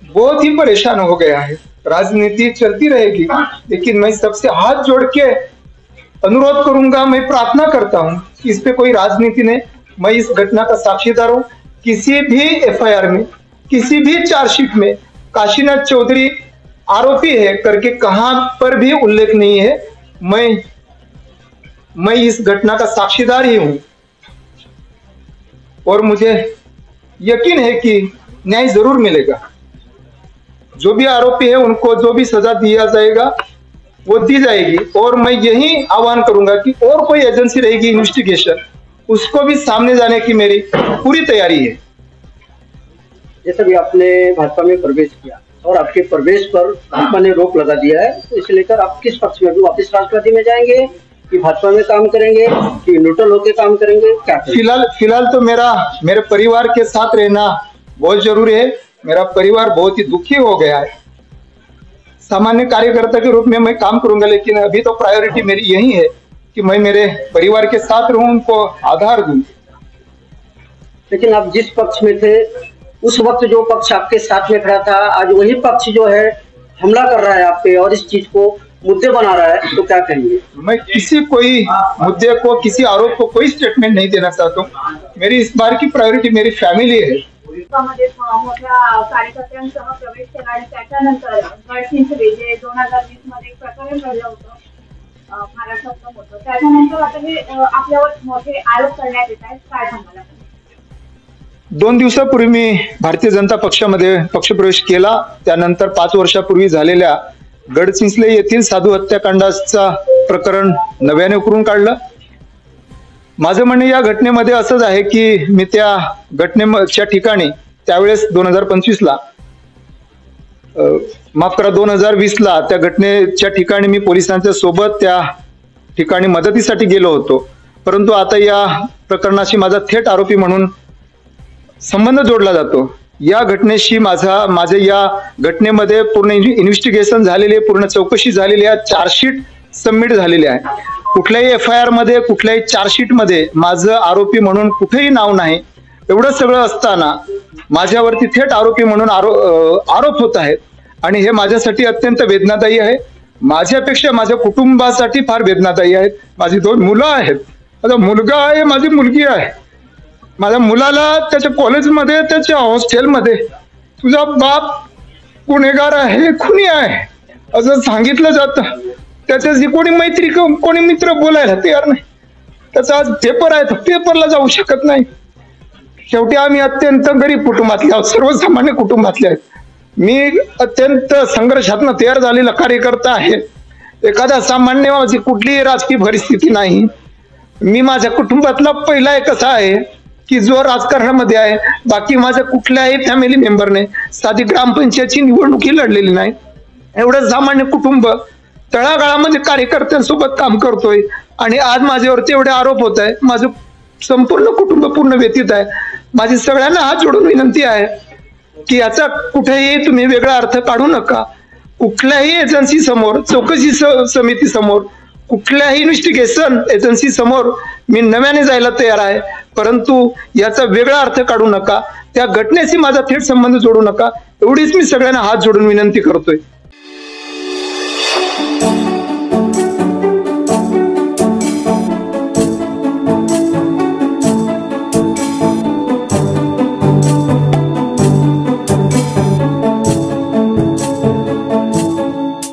बहुत ही परेशान हो गया है। राजनीति चलती रहेगी, लेकिन मैं सबसे हाथ जोड़ के अनुरोध करूंगा, मैं प्रार्थना करता हूं कि इस पे कोई राजनीति नहीं। मैं इस घटना का साक्षीदार हूं। किसी भी एफआईआर में, किसी भी चार्जशीट में काशीनाथ चौधरी आरोपी है करके कहां पर भी उल्लेख नहीं है। मैं इस घटना का साक्षीदार ही हूं और मुझे यकीन है कि न्याय जरूर मिलेगा। जो भी आरोपी है उनको जो भी सजा दिया जाएगा वो दी जाएगी। और मैं यही आह्वान करूंगा कि और कोई एजेंसी रहेगी इन्वेस्टिगेशन, उसको भी सामने जाने की मेरी पूरी तैयारी है। जैसे भी आपने भाजपा में प्रवेश किया और आपके प्रवेश पर भाजपा ने रोक लगा दिया है, तो इसे लेकर आप किस पक्ष में, वापस राष्ट्रवादी में जाएंगे कि भाजपा में काम करेंगे कि न्यूट्रल होकर काम करेंगे, क्या करेंगे? फिलहाल तो मेरे परिवार के साथ रहना बहुत जरूरी है। मेरा परिवार बहुत ही दुखी हो गया है। सामान्य कार्यकर्ता के रूप में मैं काम करूंगा, लेकिन अभी तो प्रायोरिटी मेरी यही है कि मैं मेरे परिवार के साथ रहूं, उनको आधार दूं। लेकिन आप जिस पक्ष में थे उस वक्त जो पक्ष आपके साथ में खड़ा था, आज वही पक्ष जो है हमला कर रहा है आप पे और इस चीज को मुद्दे बना रहा है, तो क्या कहेंगे? मैं किसी कोई मुद्दे को, किसी आरोप को कोई स्टेटमेंट नहीं देना चाहता हूँ। मेरी इस बार की प्रायोरिटी मेरी फॅमिली आहे। मोठ्या कार्यकर्त्यांसह प्रवेश केला आणि त्याच्यानंतर गडचिंचले जे 2020 मध्ये प्रकरण घडलं होतं महाराष्ट्रातलं होतं, त्याच्यानंतर आता हे आपल्यावर मोठे आरोप करण्यात येत आहेत, काय सांगाल? 2 दिवसापूर्वी मी भारतीय जनता पक्षामध्ये पक्षप्रवेश केला। त्यानंतर 5 वर्षापूर्वी झालेल्या गडचिंचले येथील साधू हत्याकांडाचा प्रकरण नव्याने उकरून काढलं। माझं म्हणणं या घटनेमध्ये असंच आहे की मी त्या घटनेच्या ठिकाणी त्यावेळेस 2025 ला माफ करा 2020 ला त्या घटनेच्या ठिकाणी मी पोलिसांच्या सोबत त्या ठिकाणी मदतीसाठी गेलो होतो। परंतु आता या प्रकरणाशी माझा थेट आरोपी म्हणून संबंध जोडला जातो। या घटनेशी माझे या घटनेमध्ये पूर्ण इन्व्हेस्टिगेशन झालेले, पूर्ण चौकशी झालेली आहे, चार्जशीट सबमिट झालेली आहे। कुठल्याही एफआयआर मध्ये, कुठल्याही चार्जशीट मध्ये माझं आरोपी म्हणून कुठेही नाव नाही। एवढं सगळं असताना माझ्यावरती थेट आरोपी म्हणून आरोप होत आहेत आणि हे माझ्यासाठी अत्यंत वेदनादायी आहे। माझ्यापेक्षा माझ्या कुटुंबासाठी फार वेदनादायी आहे। माझी 2 मुलं आहेत, माझा मुलगा आहे, माझी मुलगी आहे। माझ्या मुलाला त्याच्या कॉलेजमध्ये, त्याच्या हॉस्टेलमध्ये तुझा बाप गुन्हेगार आहे, खुनी आहे असं सांगितलं जातं। त्याच्याशी कोणी मैत्री, कोणी मित्र बोलायला तयार नाही। त्याचा आज पेपर आहे, पेपरला जाऊ शकत नाही। शेवटी आम्ही अत्यंत गरीब कुटुंबातले आहोत, सर्वसामान्य कुटुंबातले आहेत। मी अत्यंत संघर्षातून तयार झालेला कार्यकर्ता आहे। एखादा सामान्य माझी कुठलीही राजकीय परिस्थिती नाही। मी माझ्या कुटुंबातला पहिला एक असा आहे की जो राजकारणामध्ये आहे। बाकी माझ्या कुठल्याही फॅमिली मेंबरने साधी ग्रामपंचायतची निवडणुकी लढलेली नाही। एवढं सामान्य कुटुंब तळागाळामध्ये कार्यकर्त्यांसोबत काम करतोय आणि आज माझ्यावरती एवढे आरोप होत आहे। माझं संपूर्ण कुटुंब पूर्ण व्यतीत आहे। माझी सगळ्यांना हात जोडून विनंती आहे की याचा कुठेही तुम्ही वेगळा अर्थ काढू नका। कुठल्याही एजन्सी समोर, चौकशी समिती समोर, कुठल्याही इन्व्हेस्टिगेशन एजन्सी समोर मी नव्याने जायला तयार आहे, परंतु याचा वेगळा अर्थ काढू नका। त्या घटनेशी माझा थेट संबंध जोडू नका, एवढीच मी सगळ्यांना हात जोडून विनंती करतोय।